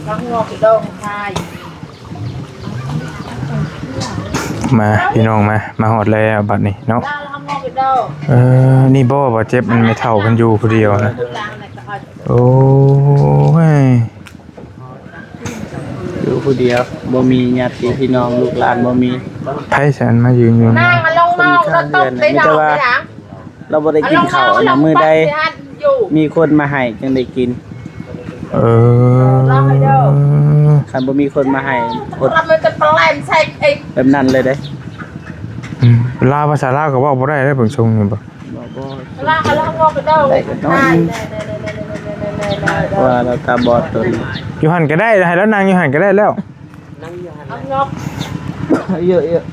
มาพี่น้องมาหอดแล้วบัดนี้เนาะนี่บ่เจ็บมันไม่เท่ากันอยู่คนเดียวนะโอ้ยอยู่คนเดียวบ่มีญาติพี่น้องลูกหลานบ่มีไผฉันมายืนอยู่นั่งลงมาเราต้มได้ดอกได้หลังเราบ่ได้กินข้าวนะมื้อใดมีคนมาให้จึงได้กินคันบ่มีคนมาให้อดมันจะปลาใส่ไอ้แบบนั้นเลยเด้ลาวภาษาลาวก็เว้าบ่ได้เด้เบิ่งทรงนี่บ่ลางงอกไปเด้อว่าเราตาบอดตัวอยู่หั่นก็ได้ให้แล้วนั่งอยู่หั่นก็ได้แล้วนั่งอยู่หั่นงอกเยอะ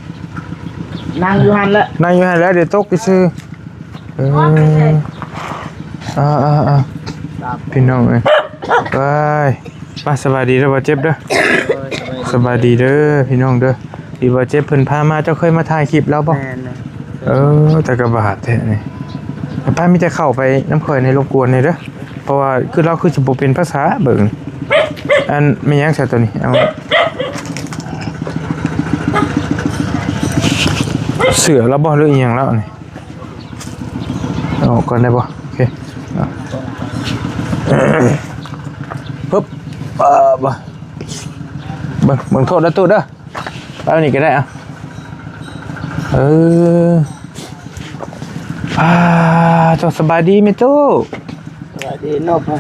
ๆนั่งอยู่หั่นแล้วนั่งอยู่หั่นแล้วเดี๋ยวตกซื่อพี่น้องเอ้ยไปสบายดีเด้อบ่เจ็บเด้อสบายดีเด้อพี่น้องเด้อพี่บ่เจ็บเพิ่นพามาเจ้าเคยมาถ่ายคลิปแล้วบ่แต่ก็บาดแท้นี่ป้ามีแต่เข้าไปน้ำข่อยในรบกวนนี่เด้อเพราะว่าคือเราคือสิบ่เป็นภาษาเบิ่งอันไม่ยังซะตัวนี้เอาเสือแล้วบ่หรืออีหยังแล้วนี่เอาก่อนได้บ่โอเคปึ๊บบ่เบิ่งโทษแล้วตู้เด้อเอานี่ก็ได้อ่ะเจ้าสบายดีไหมตู้สบายดีนบฮะ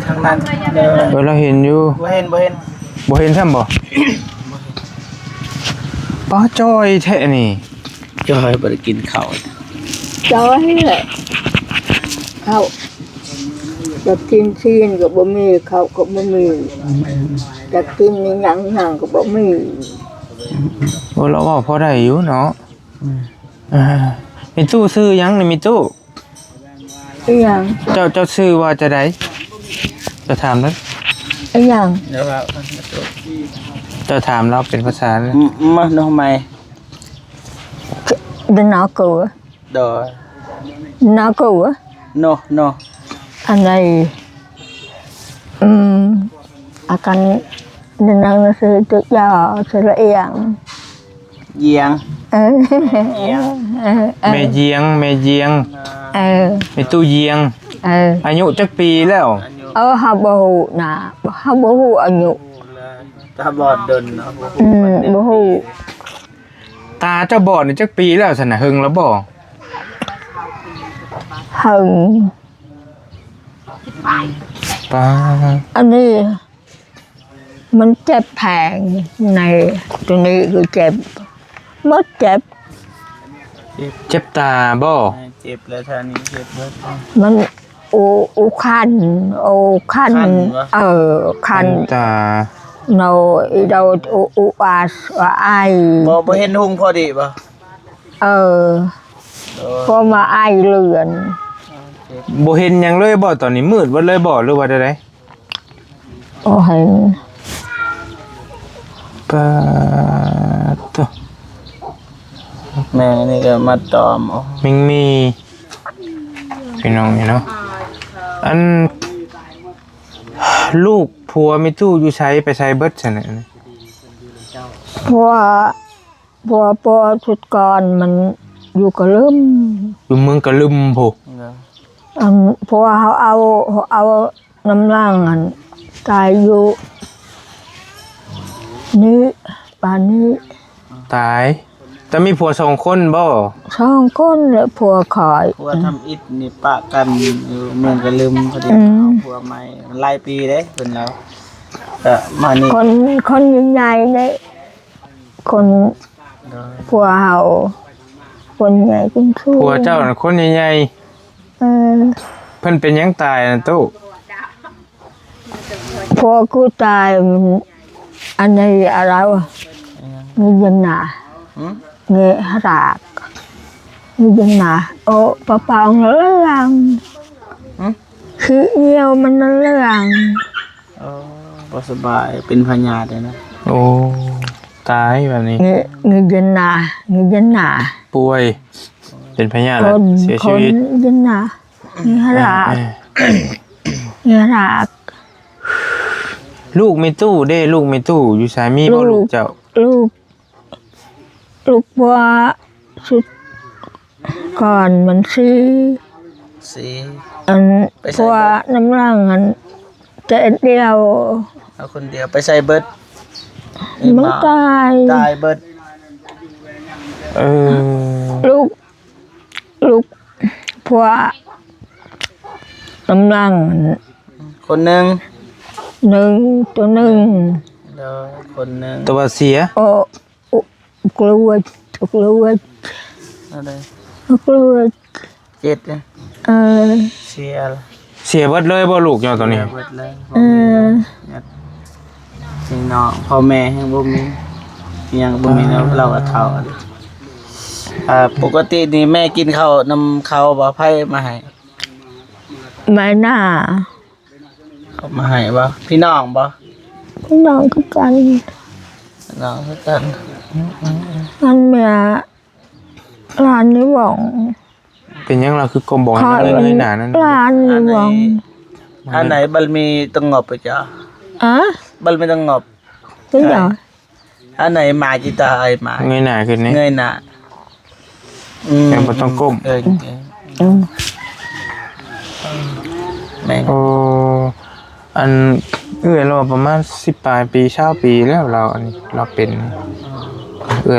ทางนั้นเราเห็นอยู่บ่เห็นซ้ำบ่ป้าจอยแท้นี่จอยบ่ได้กินข้าวจอยแหละข้าวจะกินซีนก็บ่มีข้าวก็บ่มีจะกินหยังก็บ่มีโอ้เราว่าพอได้อยู่เนาะมีตู้ซื้อยังนี่มีตู้อีหยังเจ้าซื้อว่าจะได้จะถามแล้วอีหยังเดี๋ยวจะถามเราเป็นภาษามาทำไมเดินหน้ากูดอหน้ากูโนอันไหนakan nenang nasi ya sera yang เยียงแม่เยียงแม่ตู้เยียงอายุจักปีแล้วฮาบ่ฮู้น่ะฮาบ่ฮู้อายุตาบอดดนเนาะบ่ฮู้ตาเจ้าบอดนี่จักปีแล้วซั่นน่ะหึงแล้วบ่หึงป้าอันนี้มันเจ็บแผงในตัวนี้คือเจ็บมดเจ็บตาบ่เจ็บแล้วท่านี้เจ็บเบิดมันคันคันคันตาเราอาสไอบ่เห็นหุงพอดีบ่พอมาไอเลือนบ่เห็นหยังเลยบ่ตอนนี้มืดบ่เลยบ่หรือว่าไดเห็นปะตะแม่นี่ก็มาตอมมิงมีพี่น้องนี่เนาะอันลูกผัวมีตู้อยู่ใช้ไปใช้เบิดซั่นน่ะผัวชุดก่อนมันอยู่กะลืมอยู่เมืองกะลืมพุผัวเขาเอาน้ำล่างอันตายอยู่นี่ป่านนี้ตายแต่มีผัว2คนบ่2คนแล้วผัวขายผัวทำอิฐนี่ปะกันอยู่เมืองกะลืมพอดีผัวใหม่หลายปีเด้เพิ่นแล้วก็มานี่คนใหญ่ๆเด้คนผัวเฮาคนใหญ่คนสูงผัวเจ้าน่ะคนใหญ่ๆเพิ่นเป็นหยังตายน่ะตู้ผัวกูตายอันนี้อะไรวะมีเงินหนาเงี้ยหรักมีเงินหนาปะเปาเรื่องคือเงี้ยวมันเรื่องบ่สบายเป็นพญาตินะโอ้ตายแบบนี้เงินหนาป่วยเป็นพญาติเสียชีวิตเงินหนาเงี้ยหรัก ลูกไม่ตู้เด้ลูกไม่ตู้อยู่สายมีบ่ลูกเจ้า ลูกว่าสุดก่อนมันซี สี อันเพราะว่าน้ำร่างอันจะเดียว เอาคนเดียวไปใส่เบิด มันตาย ตายเบิด เออ ลูกเพราะว่าน้ำร่างอัน คนหนึง หนึ่งตัวหนึ่ง แล้วคนหนึง ตัวเสีย โอ้กลัว อะไร กลัว เจ็ดเนี่ย เออ เสียละ เสียเบิดเลยบ่ลูกเจ้าตัวนี้ เบิดเลย เออ พี่น้องพ่อแม่ยังบ่มียังบ่มีแล้วเราก็เฒ่าปกตินี่แม่กินข้าวนำข้าวบ่ไผมาให้ ไม่น่า เอามาให้บ่พี่น้องบ่ พี่น้องก็กัน พี่น้องคือกัน มันเมียร้านนี้บอก เป็นยังเราคือกลมบอกให้ ขาย มัน มัน เลยหนานั้น ร้านนี้บอก อันไหนบัลมีตงบไปจ้ะ อ่ะ บัลมีตงบ cái gì อันไหนมาจิตาไอมา เงยหนาขึ้นนี่ เงยหน้า แม่บ่ต้องก้ม ừ. แม่ง โอ้อันเราประมาณ10ปลายปี20ปีแล้วเราอันนี้เราเป็น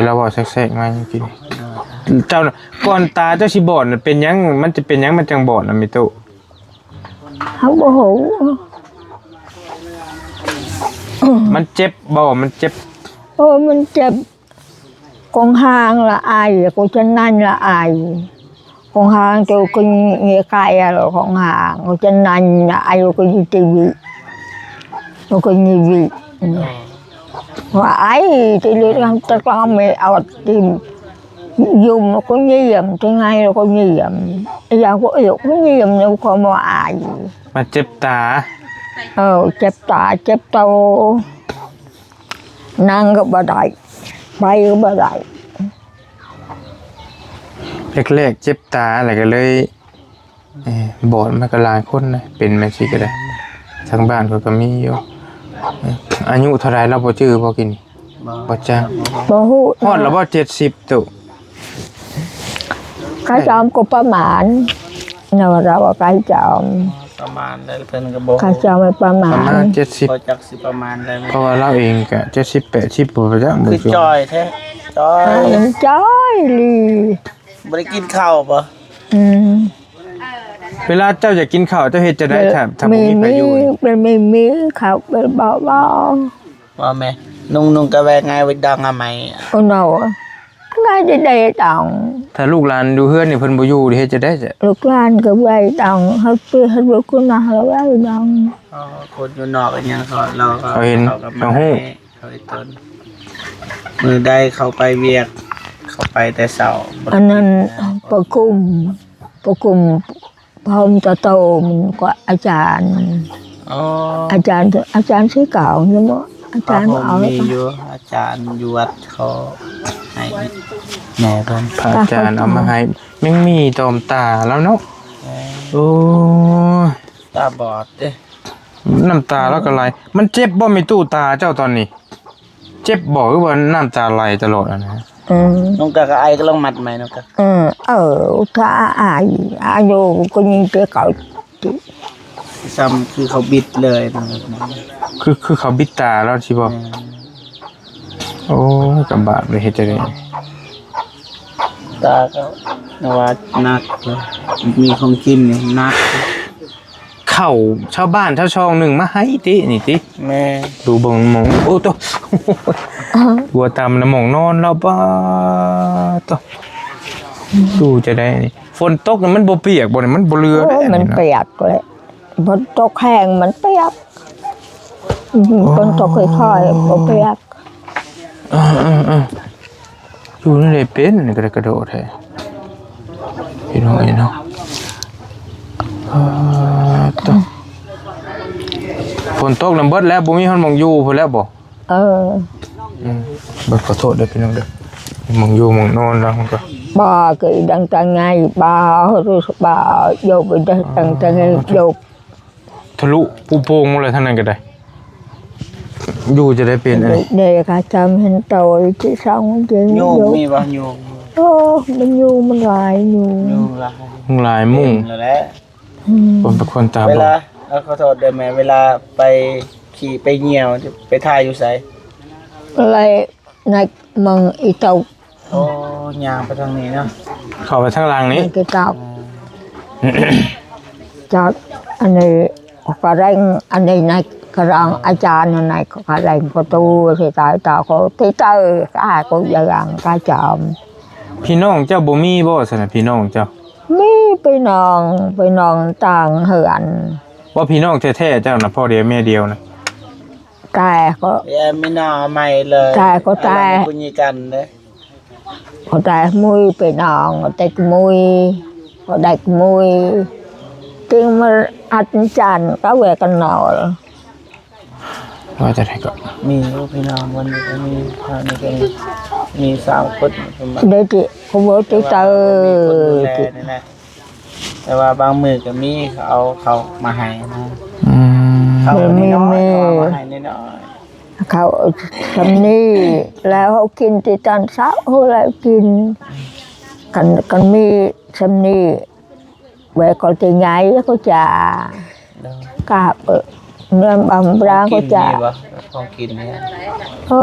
เราบอกแทรกๆมาจริงๆเจ้าน่ะก่อนตาเจ้าสิบอดน่ะเป็นยังมันจะเป็นยังมันจังบอดน่ะมิตุ không có hủ มันเจ็บบ่มันเจ็บ ôi mình chụp con hàng là ai con chân anh là ai con hàng tôi con nghe cài rồi con hàng con chân anh là ai con như tivi rồi con như gì mà ấy thì đi làm tất cả mẹ ở tìm dùng nó có như vậy thứ hai là có như vậy bây giờ có yếu có như vậy nhưng không mà ai มันเจ็บตา chụp tạ chụp tao năng cái bà đại bay cái bà đại แรกๆเจ็บตาอะไรก็เลยบอดมันก็หลายคนนะเป็นแม่สิก็ได้ทางบ้านเขาก็มีอยู่อายุเท่าไรเราบ่จื้อบ่กินบ่จ้า bà hú ฮอดแล้วบ่70ตุ cái chom của bà mạn nào ra vào cái chom ประมาณได้เพิ่นก็บอก cái chom với bà ประมาณ mạn 70 บ่จักสิประมาณได้ เพราะว่าเราเองก็70 80บ่ประจัก คือจอยแท้จอย trời lì บ่ได้กินข้าวบ่ ừ. เวลาเจ้าอยากกินข้าวเจ้าเฮ็ดจะได้ถ้าบ่มีไผอยู่ bên mì khảo bên bò bò ว่าแม่นุ่งกะแวงไงไว้ดังอะไหม ôi nào ngay đi đây đồng ถ้าลูกหลานอยู่เฮือนนี่เพิ่นบ่อยู่เฮ็ดจะได้จ้ะ lục lan cái vậy đồng hết pi hết bữa cô nào là vậy đồng อ๋อคนอยู่นอกอันยังเขาเราก็ เขาเห็น ก็มา เขาฮู้ เขาเห็นต้นมือได้เขาไปเวียก เขาไปแต่เช้า anh nên bà cùng hôm ta tô mình có ajan อ๋อ ajan sĩ cạo nhưng mà พระ ajan ผม ở มีอยู่อาจารย์อยู่วัดเขาให้แม่เพิ่น พระอาจารย์เอามาให้ยังมีตอมตาแล้วเนาะโอ้ย ตาบอดเด้ น้ำตาแล้วก็ไหลมันเจ็บบ่มีตู้ตาเจ้าตอนนี้ เจ็บบ่หรือว่าน้ำตาไหลตลอดอะนะ ừ. น้องกะก็ไอก็ลองมัดไหมน้องกะ Ừ, ở ta ai vô coi như cái cậu ซ้ำคือเขาบิดเลยนะครับ คือเขาบิดตาแล้วสิบ่โอ้ยกับบาปเลยเฮ็ดจังได๋ ตาก็นว่านักเลยมีของกินนี่นัก เข้าชาวบ้านชาวช่องหนึงมาให้ตินี่ติ แม่ ดูเบิ่งหมองโอ้ตัวตัวตำน้ำหมองนอนแล้วป้าตัวดูจะได้นี่ฝนตกนี่มันบ่เปียกบ่นี่มันบ่เรือได้ mình นี่นะ bẹt rồi mình tốt hàng mình bẹt con tốt hơi khỏi mình bẹt ดูนี่ได้เป็นนี่ก็ได้กระโดดแท้พี่น้องเนาะตัวฝนตกน้ำเบิดแล้วบ่มีคนมองอยู่พุ่นแล้วบ่ เบิดขอโทษเด้อพี่น้องเด้อมองอยู่มองนอนแล้วมันก็ ba cái đằng trăng ngay ba rồi ba vô bên đây đằng trăng ngay vô ทะลุปูโป่งมาเลยทั้งนั้นก็ได้ อยู่จะได้เป็นอะไร để cả chăm hình tội chứ xong chứ โยมมีบ่โยม ô mình nhu mình lại โย nhu มละ มุ่งหลายมุ่ง แล้วแหละ คนเป็นคนตา เว บอ ลา ด ขอโทษได้ไหมเวลาไปขี่ไปเหี่ยวไปถ่ายอยู่ไส lại này mừng y tàu โอ้ยางไปทางนี้เนาะ เข้าไปทางหลังนี้ cái tàu cho anh này có ranh anh này cái răng ai cha này có ranh có tu thì tại tao có tí tơ cái có giờ rằng cái chậm พี่น้องเจ้าบ่มีบ่สนะพี่น้องเจ้า miไปนอนต่างเหือน ว่าพี่น้องแท้ๆเจ้าน่ะพ่อเดียวแม่เดียวนะ แต่ก็ ไม่น่าไม่เลย ตายก็ตาย คุยกันเด้อ có đại mùiไปนอนcó đại mùi có đại mùi tiếng mà ăn chán có vềกันนอน ว่าจะได้ก็ มีลูกพี่น้องวันนี้ก็มีคราวนี้ก็มี3คนประมาณ để chị không có tí มีคน tơ ดูแลนี่แหละแต่ว่าบางมือก็มีเขามาให้นะ อืม เขาน้อยๆเขามาให้น้อย เขาทำนี่แล้วเขากินที่ตอนเช้าเขาแล้วกินกันมีทำนี่เวลาเขาตีไงแล้วก็จะ ๆเด้อก าบเนื้อบำราก็จะ มีบ่ของกินเนี่ย โอ้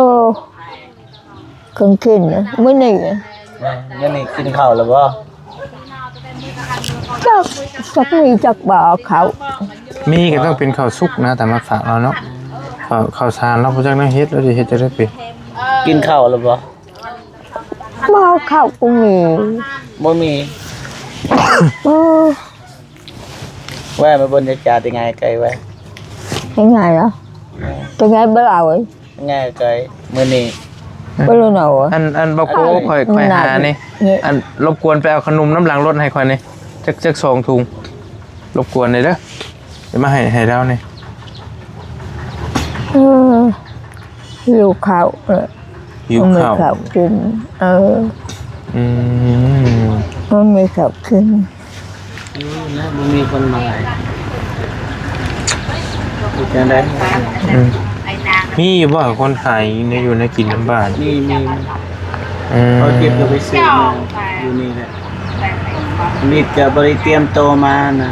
เครื่องกินมื้อนี้ งั้นนี่กินข้าวแล้วบ่ จักมีจักบ่เขา มีก็ต้องเป็นข้าวสุกนะแต่มาฝากเราเนาะข้าวสารเราบ่จักได้เฮ็ดแล้วสิเฮ็ดจะได้เป็น กินข้าวแล้วบ่ บ่เขาก็มี บ่มี โอ้ แว่มาบนจะจ่ายังไงไกลไว้ ยังไงอ่ะตัวไงเบลาเว้ย ง่ายไกลมื้อนี้ เบลาหนาว อันบ่โคค่อยหานี่อันรบกวนไปเอาขนมน้ำหลังรถให้ค่อยนี่จัก2ถุงรบกวนเลยเด้อเดี๋ยวมาให้เรานี่ หิวข้าว หิวข้าว ข้าวกินอืม มันมีข้าวกิน นะบ่มีคนมาจังได๋ มีอยู่บ่คนขายในอยู่ในกินน้ำบ้าน มี อืม เขาเก็บก็ไปซื้อมาอยู่นี่แหละมีดก็บ่ได้เตรียมโตวมานะ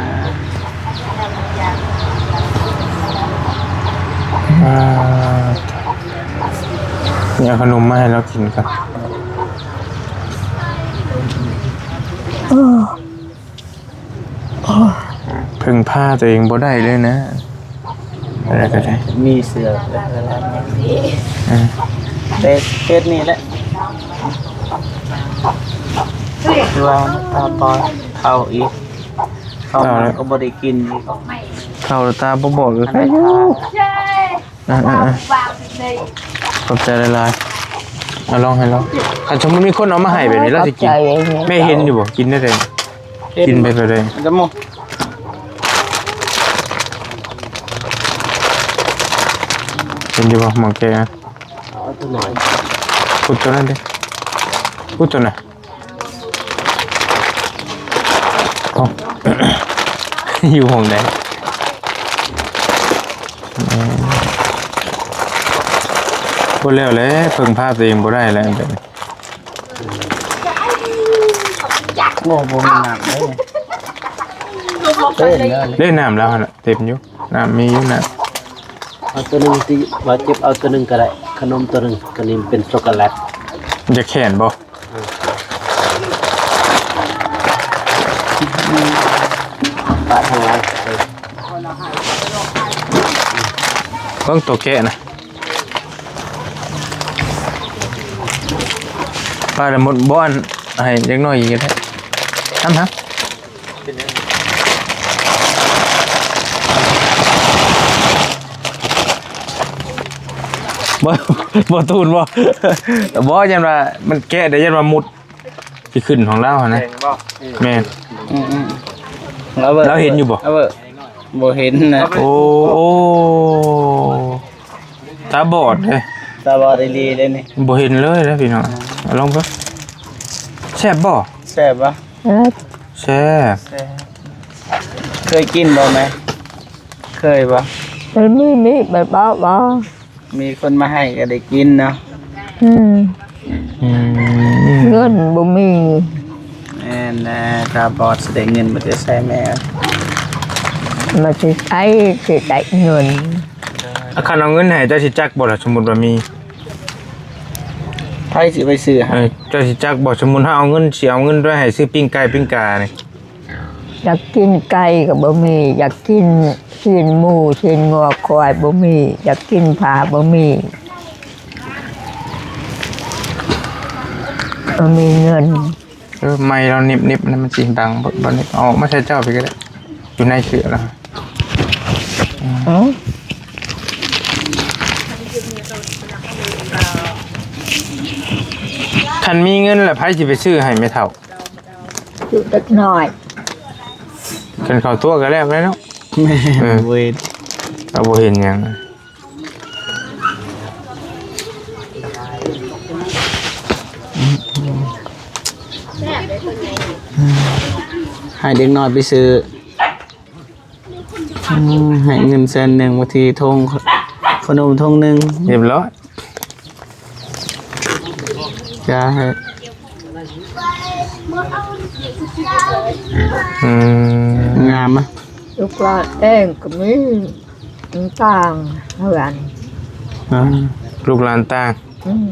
นี่เอาขนมมาให้เรากินกันพึ่งผ้าตัวเองบ่ได้เลยนะอะไรก็ได้ มีเสือแล้วเฮ็ดนี่แหละคือว่าตาปอยเข้าอีกเข้ามาก็บ่ได้กินอีก เข้าตาบ่บอกเลย อันไหนทา ขอบใจหลายๆเอาลองให้เราถ้าสมมติมีคนเอามาให้แบบนี้เราจะกินไม่เห็นอยู่บ่กินได้เลยกินไปเลย จะมุ เห็นอยู่บ่หมองแกนะพูดตัวนั้นดิพูดตัวน่ะอ๋อ อยู่ห้องไหนพูดแล้วแหละเพิ่งพาตัวเองบ่ได้แล้วแบบนี้ โอ้บ่มีน้ำเลยเต้นเลย เล่นน้ำแล้วน่ะเต็มอยู่น้ำมีอยู่น่ะ เอาตัวหนึงที่ว่าเจ็บเอาตัวหนึงก็ได้ขนมตัวหนึงก็นี่เป็นช็อกโกแลต มันจะแขนบ่ ปะทางหลัง ต้องตัวแกะนะป้าละหมดบ้านให้เล็กน้อยอีกก็ได้ทำฮะบ่ตูนบ่บ่ยันว่ามันแกะได้ยันว่ามุดที่ขึ้นของเรานะแม่น เราเห็นอยู่บ่ บ่เห็นนะ โอ้ตาบอดเลย ตาบอดลีเลยนี่ บ่เห็นเลยนะพี่น้องเอาลองก็แซ่บบ่ แซ่บปะ แซ่บ เคยกินบ่ไหมเคยปะ มันมีแบบบ่ มีคนมาให้ก็ได้กินเนาะ อืม อืม เงินบ่มี แม่นนะตาบอดแสดงเงินมาจะใช้แม่ มาสิใช้สิได้เงิน อาคารเอาเงินให้เจ้าสิจักบ่ล่ะสมมุติว่ามี ไผสิไปซื้อให้ เจ้าสิจักบ่สมมุติถ้าเอาเงินสิเอาเงินด้วยให้ซื้อปิ้งไก่ปิ้งกานี่ อยากกินไก่ก็บ่มีอยากกินชิ้นหมูชิ้นงัวควายบ่มีอยากกินผาบ่มีบ่มีเงิน ไม้เรานิบๆนั่นมันสิดังบ่นิบเอามาใช้เจ้าไปก็ได้อยู่ในเสือแล้ว เอ้า ท่านมีเงินแล้วไผสิไปซื้อให้แม่เฒ่า อยู่เล็กน้อย คันเข้าตัวก็แล้วเนาะ แม่เวท เราบ่เห็นหยัง ให้เด็กน้อยไปซื้อให้เงิน100,000บางทีทงขนมทงหนึง เรียบร้อย จะให้ อืม งามอ่ะ ลูกหลานเองก็มีต่างเท่ากัน ลูกหลานต่าง อืม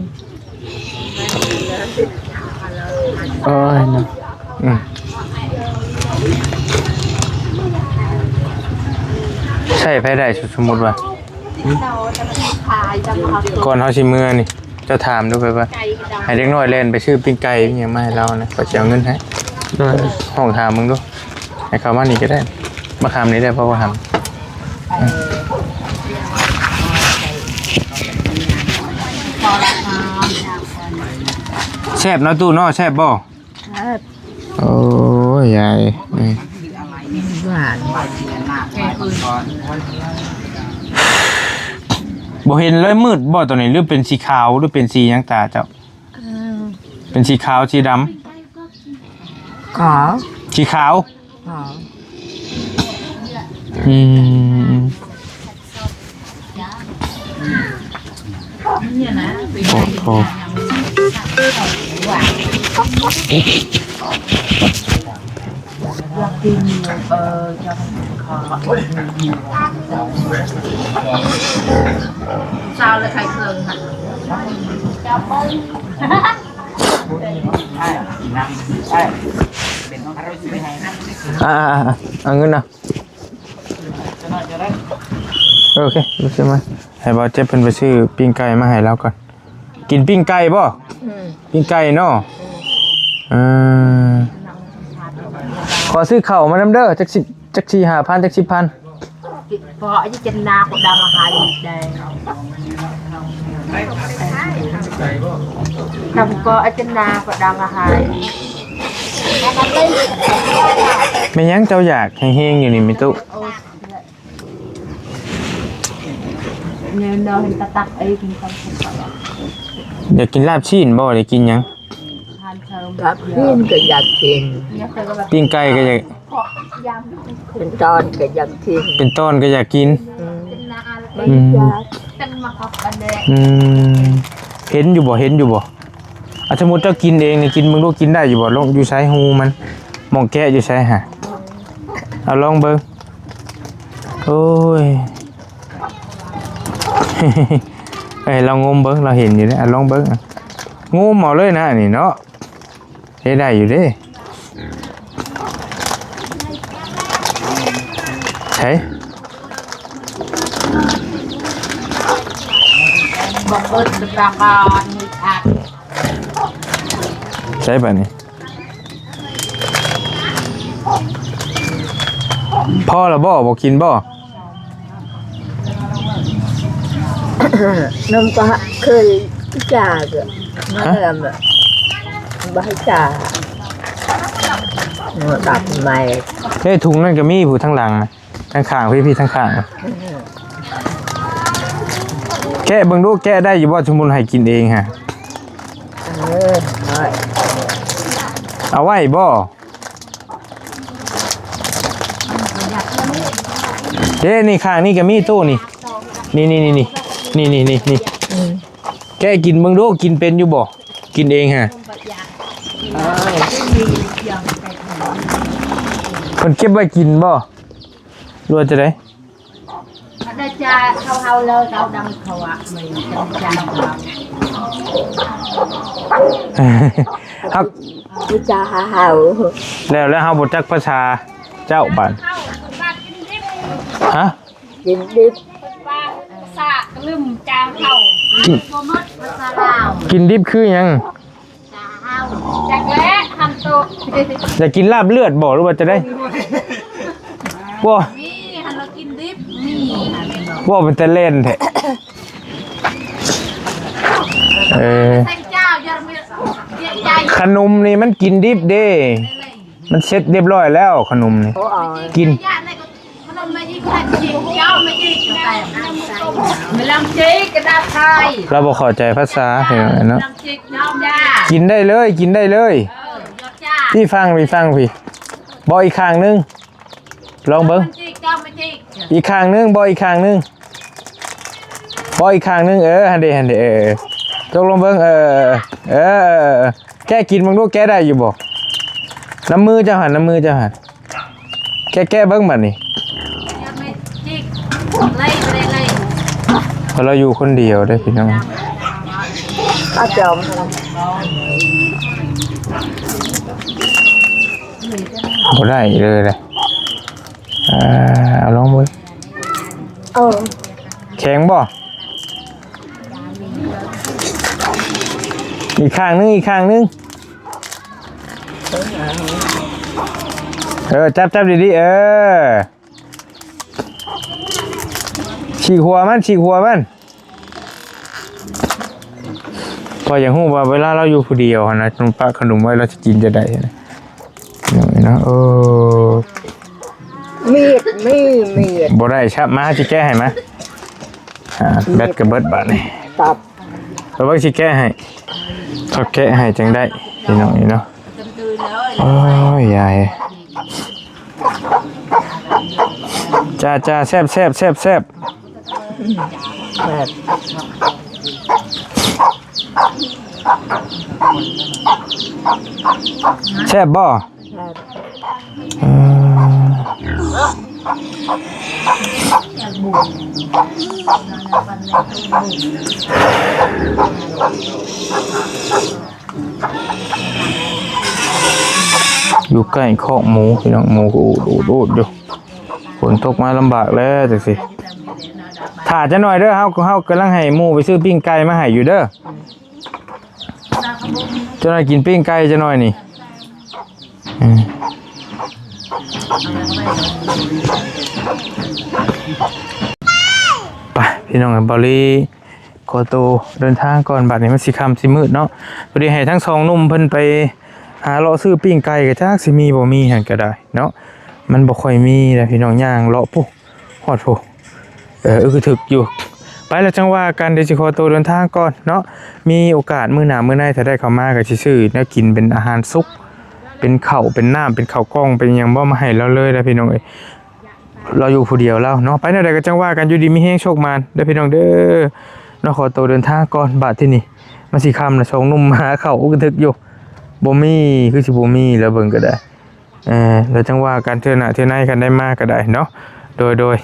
โอ้ยเนาะ อืมใช่ไผได้สมมุติว่าก่อนเฮาสิมื้อนี่เจะถามดูไปว่าให้เด็กน้อยเล่นไปซื้อปิ้งไก่อิหยังมาให้เรานะก็สิเอาเงินให้ ได้ ห้องถามมึงดูให้เขามานี่ก็ได้มาคำนี้ได้เพราะว่าทำแซ่บเนาะตู้เนาะแซ่บบ่โอ้ยยายนี่ หวาน บ่เห็นเลยมืดบ่ตัวนี้หรือเป็นสีขาวหรือเป็นสีหยังตาเจ้าเป็นสีขาวสีดำ ขาว สีขาว ขาว อืมโอ้โหเอาเงินนะโอเครู้สึกไหมให้บอสเจ็บเพิ่นไปซื้อปิ้งไก่มาให้เราก่อนกินปิ้งไก่บ่ปิ้งไก่เนาะขอซื้อข้าวมานำเด้อจัก10จัก4 5,000จัก10,000 พอไอ้เจนนาก็ดังหายได้ทำก็ไอ้เจนนาก็ดังหาย แม่ยังเจ้าอยากแห้งๆอยู่นี่มิตุ เนี่ยเนาะเห็นตะตักไอ้กินกัน อยากกินลาบชีนบ่ได้กินหยัง ทานเชิม กับกินก็อยากกิน เนี่ยเคยก็แบบ ปิ้งไก่ก็อยาก ยำ เป็นตอนก็อยากกิน เป็นต้นก็อยากกิน เจนนาอะไร อืม เจนมาครับอันเนี้ย อืมเห็นอยู่บ่เห็นอยู่บ่อ่ะสมมุติเจ้ากินเองนี่กินมึงรู้กินได้อยู่บ่ลองอยู่ใช้หูมันมองแกะอยู่ใช้หะเอาลองเบิ่งโอ้ย เอ้ยเรางมเบิ่งเราเห็นอยู่เด้อลองเบิ่งอ่ะงมเอาเลยนะนี่เนาะเฮ็ดได้อยู่เด้ใช่ บอกเอิญเป็นปากกามีขาด ใช่ป่ะนี่พ่อละบ่บอกกินบ่ น้ำปลาเคยจ่าก็มาเริ่มแบบบ้าจ่าดับใหม่ เฮ้ยถุงนั่นก็มีผู้ทั้งหลังนะทั้งข้างพี่ทั้งข้างนะแกะเบิ่งดูแกะได้อยู่บ่สมมุติให้กินเองฮะ เอาไว้บ่เด้นี่ข้างนี่ก็มีตู้นี่นี่ นี่แกกินเบิ่งดูกินเป็นอยู่บ่กินเองฮะคนเก็บไว้กินบ่รู้ว่าจะได้ ได้จ้าเฮาเลยเราดังเขาอ่ะไม่จังจังเรา ครับ วิจาหาว แล้วเฮาบ่จักภาษาเจ้าบ้านฮะ กินดิบ ซากลืมจางเขาบ่หมดภาษาลาว กินดิบคือหยัง จาเฮาจักแล้ทำตัว อยากกินลาบเลือดบ่หรือว่าจะได้บ่ มีหันเรากินดิบมี บ่เป็นแต่เล่นแท้เออ แตงเจ้ายอดมีเยอะใจ ขนมนี่มันกินดิบเด้มันเสร็จเรียบร้อยแล้วขนมนี่กิน ญาติในก็มันไม่ยิ่งใครจิกเจ้าไม่ยิ่งแต่ไม่ลำจิกกระดาษไทย เราบ่เข้าใจภาษาเห็นไหมเนาะ ลำจิกน้องย่า กินได้เลยกินได้เลย ยอดจ้า พี่ฟังพี่บ่อีกข้างนึงลองเบิ่ง จิกเจ้าไม่จิก อีกข้างนึงบ่อีกข้างนึงบ่อีกข้างนึงหันเด้ตกลงเบิ่งแกกินมึงดูแกได้อยู่บ่น้ำมือเจ้าหันแกเบิ่งบัดนี้ ยอดไม่จิกไล่ไปเลย เพราะเราอยู่คนเดียวเด้อพี่น้อง ป้าจอม บ่ได้เลยเอาลองเบิ่ง แข็งบ่อีกข้างนึงจับดีๆฉีกหัวมันพออย่างหู้ว่าเวลาเราอยู่ผู้เดียวนะน้องปะขนมไว้เราจะกินจะได้นะเนาะมีด บ่ได้ชับมาสิแก้ให้มาแบตกับเบิดบาดนี่ ตับ เราว่าสิแก้ให้เขาแก้ให้จังได้พี่น้องนี่เนาะโอ้ยยายจ้าแซ่บแซ่บบ่อยู่ใกล้คอกหมูพี่น้องหมูก็อูดอยู่ฝนตกมาลำบากแล้วจังสิถ่าจะหน่อยเด้อเฮากำลังให้หมูไปซื้อปิ้งไก่มาให้อยู่เด้อจะหน่อยกินปิ้งไก่จะหน่อยนี่ไปพี่น้องบอลลี่ขอตัวเดินทางก่อนบัดนี้มันสิค่ำสิมืดเนาะพอดีให้ทั้งสองหนุ่มเพิ่นไปหาเลาะซื้อปิ้งไก่ก็จักสิมีบ่มีหั่นก็ได้เนาะมันบ่ค่อยมีนะพี่น้องย่างเลาะปุ๊ฮอดปุ๊คือถึกอยู่ไปแล้วจังว่ากันเดี๋ยวสิขอตัวเดินทางก่อนเนาะมีโอกาสมื้อหน้ามื้อในถ้าได้เข้ามาก็สิซื้อแนวกินเป็นอาหารสุกเป็นข้าวเป็นน้ำเป็นข้าวกล้องเป็นหยังบ่มาให้เราเลยนะพี่น้องเอ้ยเราอยู่ผู้เดียวแล้วเนาะไปแนวใดก็จังว่ากันอยู่ดีมีแฮงโชคมานเด้อพี่น้องเด้อเนาะขอตัวเดินทางก่อนบัดที่นี่มันสิค่ำแล้วสองหนุ่มหาข้าวก็ถึกอยู่บ่มีคือสิบ่มีแล้วเบิ่งก็ได้แล้วจังว่ากันเทื่อหน้าเทื่อในกันได้มากก็ได้เนาะโดย